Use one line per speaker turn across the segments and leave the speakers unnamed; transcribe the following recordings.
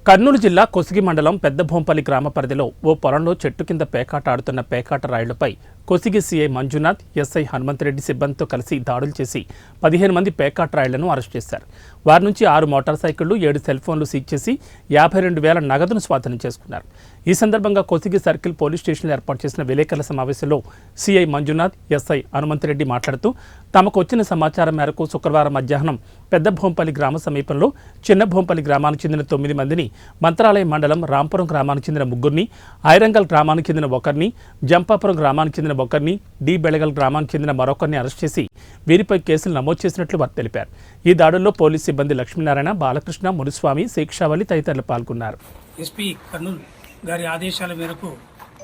కర్నూలు జిల్లా కొసిగి మండలం పెద్దభోంపల్లి గ్రామ పరిధిలో ఓ పొలంలో చెట్టు కింద పేకాట ఆడుతున్న పేకాట రాయుళ్లపై కొసిగి సీఐ మంజునాథ్, ఎస్ఐ హనుమంతరెడ్డి సిబ్బందితో కలిసి దాడులు చేసి 15 మంది పేకాట రాయుళ్లను అరెస్ట్ చేశారు. వారి నుంచి 6 మోటార్ సైకిళ్లు, 7 సెల్ ఫోన్లు సీజ్ చేసి 52,000 నగదును స్వాధీనం చేసుకున్నారు. ఈ సందర్భంగా కొసిగి సర్కిల్ పోలీస్ స్టేషన్లో ఏర్పాటు చేసిన విలేకరుల సమావేశంలో సీఐ మంజునాథ్, ఎస్ఐ హనుమంతరెడ్డి మాట్లాడుతూ తమకు వచ్చిన సమాచారం మేరకు శుక్రవారం మధ్యాహ్నం పెద్దభోంపల్లి గ్రామ సమీపంలో చిన్నభోంపల్లి గ్రామానికి చెందిన 9 మందిని, మంత్రాలయం మండలం రాంపురం గ్రామానికి చెందిన 3, ఐరంగల్ గ్రామానికి చెందిన 1, జంపాపురం గ్రామానికి చెందిన 1, డి బెళగల్ గ్రామానికి చెందిన మరొకరిని అరెస్ట్ చేసి వీరిపై కేసులు నమోదు చేసినట్లు వారు తెలిపారు. ఈ దాడుల్లో పోలీసు సిబ్బంది లక్ష్మీనారాయణ, బాలకృష్ణ, మునిస్వామి, శేక్షావళి తదితరులు పాల్గొన్నారు.
ఎస్పీ కర్నూలు గారి ఆదేశాల మేరకు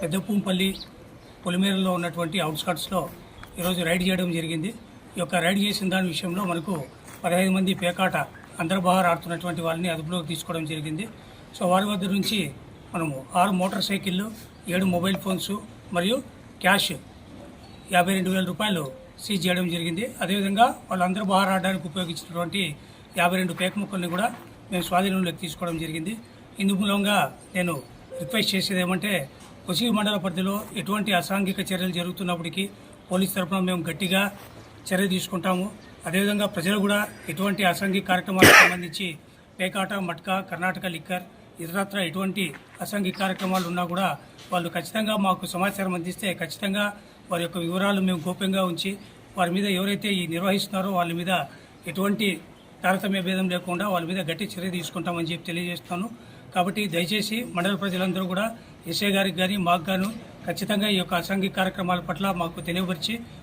పెద్దపూంపల్లి పొలిమేరలో ఉన్నటువంటి అవుట్స్కట్స్లో ఈరోజు రైడ్ చేయడం జరిగింది. ఈ యొక్క రైడ్ చేసిన దాని విషయంలో మనకు 15 మంది పేకాట అంతర్బహార్ ఆడుతున్నటువంటి వాళ్ళని అదుపులోకి తీసుకోవడం జరిగింది. సో వారి వద్ద నుంచి మనము 6 మోటార్ సైకిళ్ళు, 7 మొబైల్ ఫోన్స్ మరియు క్యాష్ 52,000 రూపాయలు సీజ్ చేయడం జరిగింది. అదేవిధంగా వాళ్ళు అంతర్బహార్ ఆడడానికి ఉపయోగించినటువంటి 52 పేక ముక్కల్ని కూడా మేము స్వాధీనంలోకి తీసుకోవడం జరిగింది. ఇందు మూలంగా నేను రిక్వెస్ట్ చేసేది ఏమంటే, కొసిగి మండల పరిధిలో ఎటువంటి అసాంఘిక చర్యలు జరుగుతున్నప్పటికీ పోలీస్ తరఫున మేము గట్టిగా చర్య తీసుకుంటాము. అదేవిధంగా ప్రజలు కూడా ఎటువంటి అసాంఘిక కార్యక్రమాలకు సంబంధించి పేకాట, మట్కా, కర్ణాటక లిక్కర్, ఇతరత్ర ఎటువంటి అసాంఘిక కార్యక్రమాలు ఉన్నా కూడా వాళ్ళు ఖచ్చితంగా మాకు సమాచారం అందిస్తే ఖచ్చితంగా వారి యొక్క వివరాలు మేము గోప్యంగా ఉంచి వారి మీద ఎవరైతే ఈ నిర్వహిస్తున్నారో వాళ్ళ మీద ఎటువంటి తారతమ్య భేదం లేకుండా వాళ్ళ మీద గట్టి చర్య తీసుకుంటామని చెప్పి తెలియజేస్తాను. కాబట్టి దయచేసి మండల ప్రజలందరూ కూడా ఎస్ఐ గారికి కానీ మాకు గాను ఖచ్చితంగా ఈ యొక్క అసాంఘిక కార్యక్రమాల పట్ల మాకు తెలియపరిచి